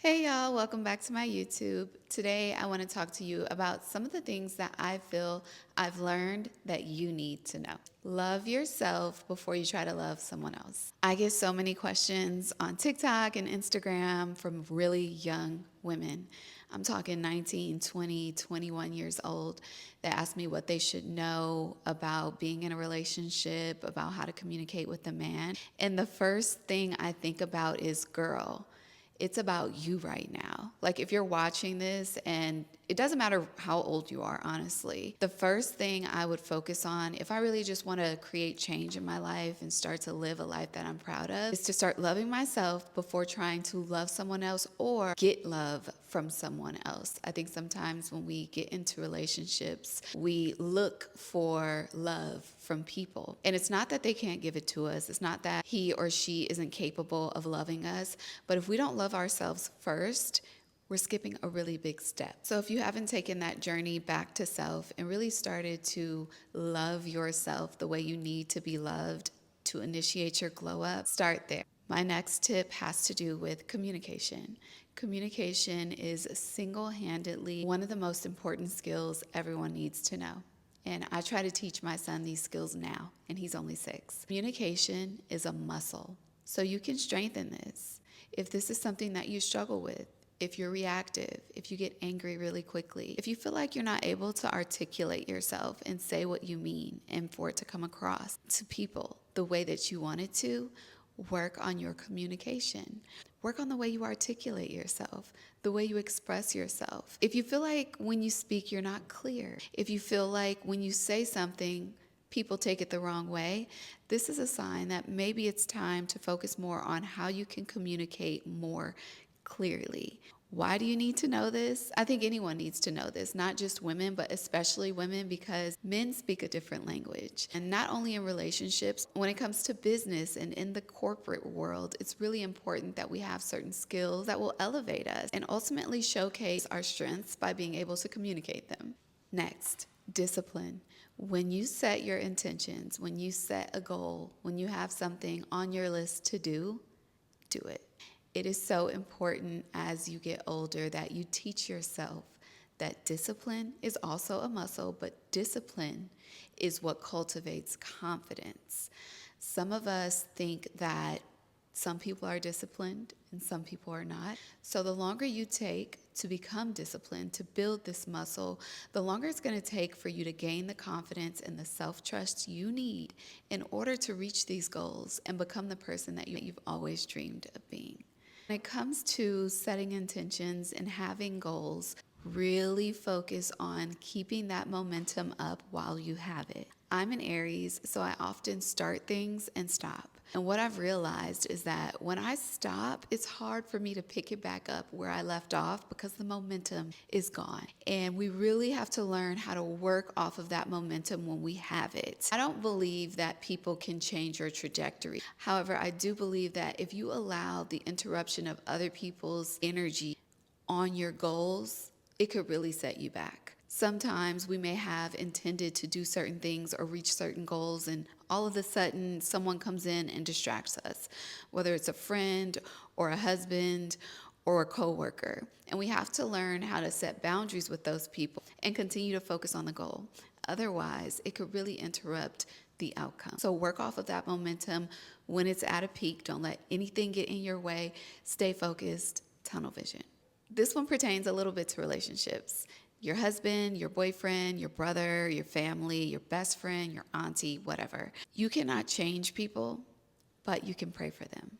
Hey y'all, welcome back to my YouTube. Today I want to talk to you about some of the things that I feel I've learned that you need to know. Love yourself before you try to love someone else. I get so many questions on TikTok and Instagram from really young women. I'm talking 19, 20, 21 years old that ask me what they should know about being in a relationship, about how to communicate with a man. And the first thing I think about is, girl, it's about you right now. Like, if you're watching this, and it doesn't matter how old you are, honestly, the first thing I would focus on if I really just want to create change in my life and start to live a life that I'm proud of is to start loving myself before trying to love someone else or get love from someone else. I think sometimes when we get into relationships, we look for love from people. And it's not that they can't give it to us. It's not that he or she isn't capable of loving us. But if we don't love ourselves first, we're skipping a really big step. So if you haven't taken that journey back to self and really started to love yourself the way you need to be loved to initiate your glow up, start there. My next tip has to do with communication. Communication is single-handedly one of the most important skills everyone needs to know. And I try to teach my son these skills now, and he's only 6. Communication is a muscle, so you can strengthen this. If this is something that you struggle with, if you're reactive, if you get angry really quickly, if you feel like you're not able to articulate yourself and say what you mean and for it to come across to people the way that you want it to, work on your communication. Work on the way you articulate yourself, the way you express yourself. If you feel like when you speak you're not clear, if you feel like when you say something people take it the wrong way, this is a sign that maybe it's time to focus more on how you can communicate more clearly. Why do you need to know this? I think anyone needs to know this, not just women, but especially women, because men speak a different language. And not only in relationships, when it comes to business and in the corporate world, it's really important that we have certain skills that will elevate us and ultimately showcase our strengths by being able to communicate them. Next, discipline. When you set your intentions, when you set a goal, when you have something on your list to do it. It is so important as you get older that you teach yourself that discipline is also a muscle, but discipline is what cultivates confidence. Some of us think that some people are disciplined and some people are not. So the longer you take to become disciplined, to build this muscle, the longer it's going to take for you to gain the confidence and the self-trust you need in order to reach these goals and become the person that you've always dreamed of being. When it comes to setting intentions and having goals, really focus on keeping that momentum up while you have it. I'm an Aries, so I often start things and stop. And what I've realized is that when I stop, it's hard for me to pick it back up where I left off because the momentum is gone. And we really have to learn how to work off of that momentum when we have it. I don't believe that people can change your trajectory. However, I do believe that if you allow the interruption of other people's energy on your goals, it could really set you back. Sometimes we may have intended to do certain things or reach certain goals, and all of a sudden someone comes in and distracts us, whether it's a friend or a husband or a coworker. And we have to learn how to set boundaries with those people and continue to focus on the goal. Otherwise, it could really interrupt the outcome. So work off of that momentum when it's at a peak. Don't let anything get in your way. Stay focused, tunnel vision. This one pertains a little bit to relationships. Your husband, your boyfriend, your brother, your family, your best friend, your auntie, whatever. You cannot change people, but you can pray for them.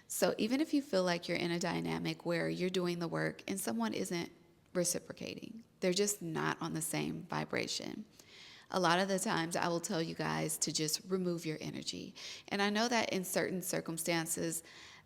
So even if you feel like you're in a dynamic where you're doing the work and someone isn't reciprocating, they're just not on the same vibration. A lot of the times I will tell you guys to just remove your energy. And I know that in certain circumstances,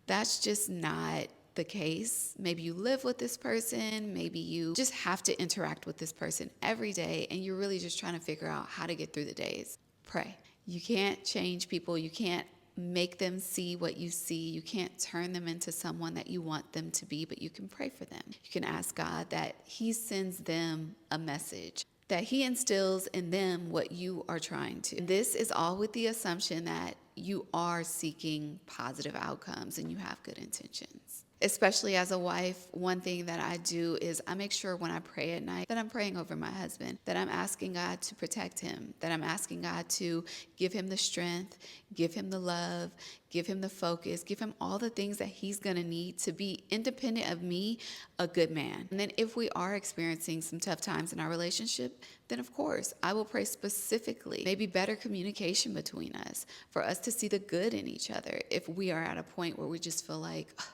that's just not the case. Maybe you live with this person, maybe you just have to interact with this person every day and you're really just trying to figure out how to get through the days. Pray. You can't change people. You can't make them see what you see. You can't turn them into someone that you want them to be, but you can pray for them. You can ask God that He sends them a message, that He instills in them what you are trying to. And this is all with the assumption that you are seeking positive outcomes and you have good intentions. Especially as a wife, one thing that I do is I make sure when I pray at night that I'm praying over my husband, that I'm asking God to protect him, that I'm asking God to give him the strength, give him the love, give him the focus, give him all the things that he's going to need to be independent of me, a good man. And then if we are experiencing some tough times in our relationship, then of course I will pray specifically, maybe better communication between us for us to see the good in each other if we are at a point where we just feel like, "Ugh,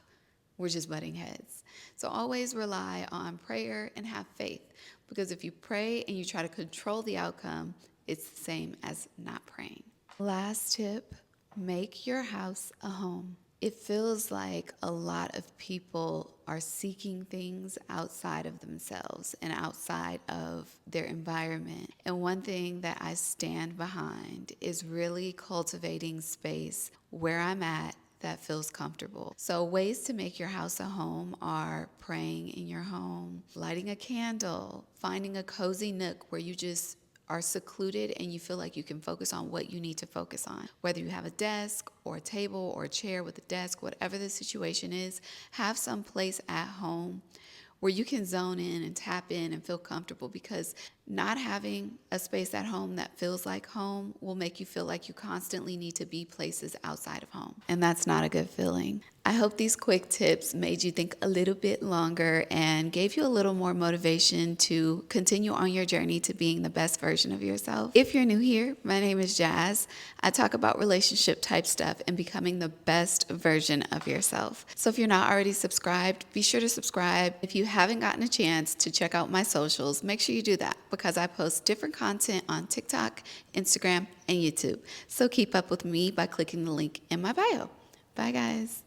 we're just butting heads." So always rely on prayer and have faith, because if you pray and you try to control the outcome, it's the same as not praying. Last tip, make your house a home. It feels like a lot of people are seeking things outside of themselves and outside of their environment. And one thing that I stand behind is really cultivating space where I'm at that feels comfortable. So ways to make your house a home are praying in your home, lighting a candle, finding a cozy nook where you just are secluded and you feel like you can focus on what you need to focus on. Whether you have a desk or a table or a chair with a desk, whatever the situation is, have some place at home where you can zone in and tap in and feel comfortable, because not having a space at home that feels like home will make you feel like you constantly need to be places outside of home. And that's not a good feeling. I hope these quick tips made you think a little bit longer and gave you a little more motivation to continue on your journey to being the best version of yourself. If you're new here, my name is Jazz. I talk about relationship type stuff and becoming the best version of yourself. So if you're not already subscribed, be sure to subscribe. If you haven't gotten a chance to check out my socials, make sure you do that, because I post different content on TikTok, Instagram, and YouTube. So keep up with me by clicking the link in my bio. Bye, guys.